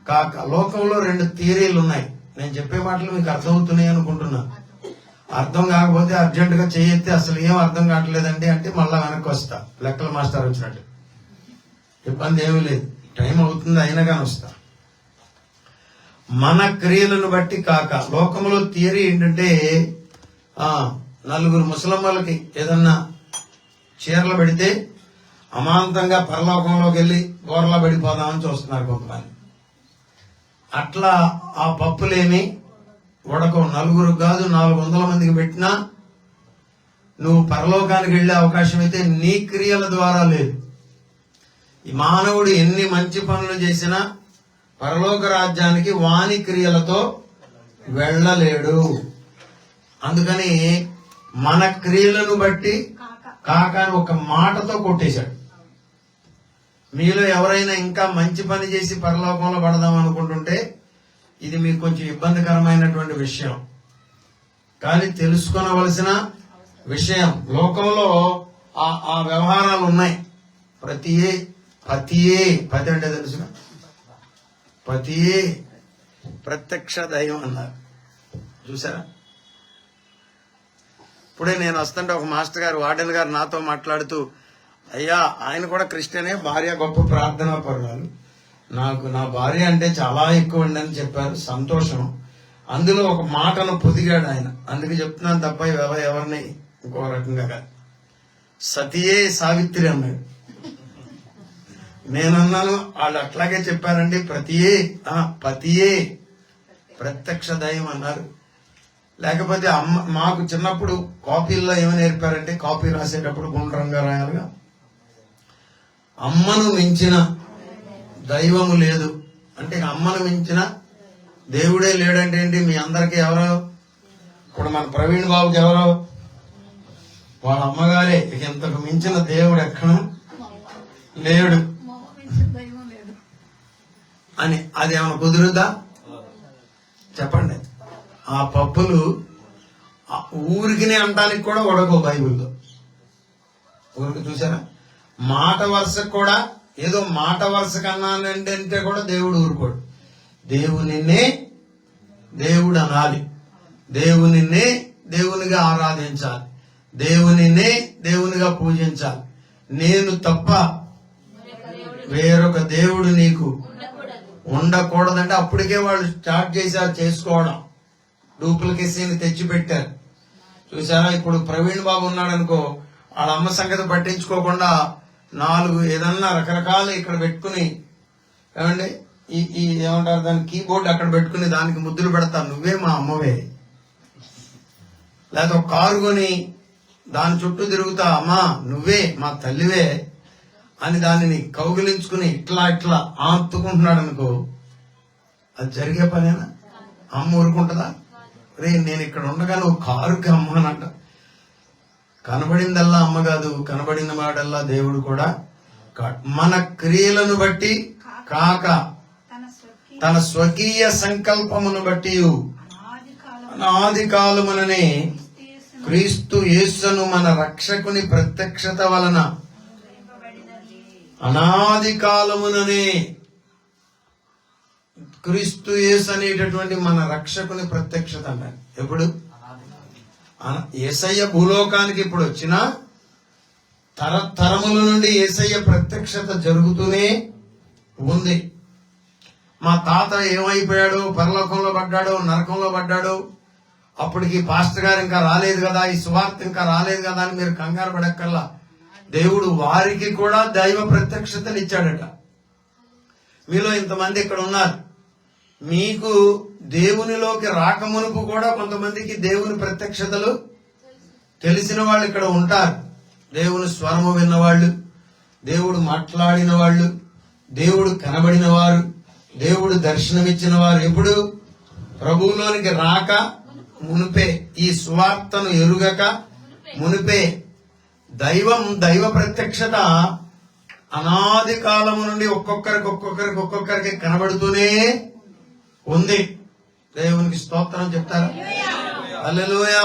కాక. లోకంలో రెండు థియరీలు ఉన్నాయి. నేను చెప్పే మాటలు మీకు అర్థమవుతున్నాయి అనుకుంటున్నా. అర్థం కాకపోతే అర్జెంటుగా చేయెత్తే అసలు ఏం అర్థం కావట్లేదండి అంటే మళ్ళా వెనక్కి వస్తా, లెక్కల మాస్టర్ వచ్చినట్టు. ఇబ్బంది ఏమీ లేదు, టైం అవుతుంది అయినా కానీ వస్తా. మన క్రియలను బట్టి కాక. లోకంలో థియరీ ఏంటంటే నలుగురు ముసలమ్మలకి ఏదన్నా చీరలు పెడితే అమాంతంగా పరలోకంలోకి వెళ్ళి గోరలా పడిపోదామని చూస్తున్నారు కొంతమంది. అట్లా ఆ పప్పులేమి ఉడకవు. నలుగురు కాదు 400 మందికి పెట్టినా నువ్వు పరలోకానికి వెళ్లే అవకాశం అయితే నీ క్రియల ద్వారా లేదు. ఈ మానవుడు ఎన్ని మంచి పనులు చేసినా పరలోక రాజ్యానికి వాని క్రియలతో వెళ్ళలేడు. అందుకని మన క్రియలను బట్టి కాక అని ఒక మాటతో కొట్టేశాడు. మీలో ఎవరైనా ఇంకా మంచి పని చేసి పరలోకంలో పడదాం అనుకుంటుంటే ఇది మీకు కొంచెం ఇబ్బందికరమైనటువంటి విషయం, కానీ తెలుసుకోవలసిన విషయం. లోకంలో ఆ వ్యవహారాలు ఉన్నాయి. పతి అంటే తెలుసు, పతియే ప్రత్యక్ష దైవం అన్నారు. చూసారా? ఇప్పుడే నేను వస్తుంటే ఒక మాస్టర్ గారు, వార్డెన్ గారు నాతో మాట్లాడుతూ, అయ్యా ఆయన కూడా క్రిస్టియనే, భార్య గొప్ప ప్రార్థనా పరురాలు, నాకు నా భార్య అంటే చాలా ఎక్కువ అండి అని చెప్పారు. సంతోషం. అందులో ఒక మాటను పొదిగాడు ఆయన, అందుకు చెప్తున్నాను తప్ప ఎవరిని ఇంకో రకంగా కాదు. సతియే సావిత్రి అన్నాడు. నేనన్నాను వాళ్ళు అట్లాగే చెప్పారండి, పతియే ప్రత్యక్ష దైవం అన్నారు. లేకపోతే మాకు చిన్నప్పుడు కాపీల్లో ఏమని నేర్పారంటే, కాపీ రాసేటప్పుడు గుండ్రంగా రాయాలిగా, అమ్మను మించిన దైవము లేదు అంటే అమ్మను మించిన దేవుడే లేడంటే ఏంటి? మీ అందరికి ఎవరో, ఇప్పుడు మన ప్రవీణ్ బాబుకి ఎవరో వాళ్ళ అమ్మగారే, ఇంతకు మించిన దేవుడు ఎక్కడ లేడు అని. అది ఏమైనా కుదురుద్దా చెప్పండి? ఆ పప్పులు ఊరికినే అంటానికి కూడా ఉడకవు బైబిల్లో. ఊరికి చూసారా? మాట వరుసకు కూడా, ఏదో మాట వరుస కన్నానండి అంటే కూడా దేవుడు ఊరుకోడు. దేవునినే దేవుడు అనాలి, దేవునినే దేవునిగా ఆరాధించాలి, దేవునినే దేవునిగా పూజించాలి. నేను తప్ప వేరొక దేవుడు నీకు ఉండకూడదంటే అప్పటికే వాళ్ళు స్టార్ట్ చేశారు చేసుకోవడం. డూప్లికేసీని తెచ్చిపెట్టారు. చూసారా? ఇప్పుడు ప్రవీణ్ బాబు ఉన్నాడు అనుకో, వాళ్ళ అమ్మ సంగతి పట్టించుకోకుండా 4 ఏదన్నా రకరకాలు ఇక్కడ పెట్టుకుని, ఏమండి ఈ ఏమంటారు దాని కీబోర్డ్ అక్కడ పెట్టుకుని దానికి ముద్దులు పెడతాను, నువ్వే మా అమ్మవే. లేదా ఒక కారు కొని దాని చుట్టూ తిరుగుతా, అమ్మా నువ్వే మా తల్లివే అని దానిని కౌగిలించుకుని ఇట్లా ఆపుకుంటున్నాడు అనుకో, అది జరిగే పనేనా? అమ్మ ఊరుకుంటుందా? రే నేను ఇక్కడ ఉండగా నువ్వు కారుకి అమ్మ అనంట. కనబడిందల్లా అమ్మ కాదు, కనబడిన వాడల్లా దేవుడు కూడా కాదు. మన క్రియలను బట్టి కాక తన స్వకీయ సంకల్పమును బట్టి అనాది కాలముననే క్రీస్తు యేసును మన రక్షకుని ప్రత్యక్షత వలన, అనాది కాలముననే క్రీస్తు యేసు అనేటటువంటి మన రక్షకుని ప్రత్యక్షత అన్నాడు. ఎప్పుడు? యేసయ్య భూలోకానికి ఇప్పుడు వచ్చినా తరతరముల నుండి యేసయ్య ప్రత్యక్షత జరుగుతూనే ఉంది. మా తాత ఏమైపోయాడు, పరలోకంలో పడ్డాడు, నరకంలో పడ్డాడు, అప్పటికి పాస్టర్ గారు ఇంకా రాలేదు కదా, ఈ సువార్త ఇంకా రాలేదు కదా అని మీరు కంగారు పడక్కల్లా. దేవుడు వారికి కూడా దైవ ప్రత్యక్షతలు ఇచ్చాడట. మీలో ఇంతమంది ఇక్కడ ఉన్నారు, మీకు దేవునిలోకి రాకమునుపు కూడా కొంతమందికి దేవుని ప్రత్యక్షతలు తెలిసిన వాళ్ళు ఇక్కడ ఉంటారు. దేవుని స్వరము విన్నవాళ్ళు, దేవుడు మాట్లాడిన వాళ్ళు, దేవుడు కనబడిన వారు, దేవుడు దర్శనమిచ్చిన వారు. ఎప్పుడు? ప్రభువులోనికి రాక మునిపే, ఈ సువార్తను ఎరుగక మునిపే. దైవ ప్రత్యక్షత అనాది కాలము నుండి ఒక్కొక్కరికి కనబడుతూనే ఉంది. దేవునికి స్తోత్రం చెప్తారా? హల్లెలూయా.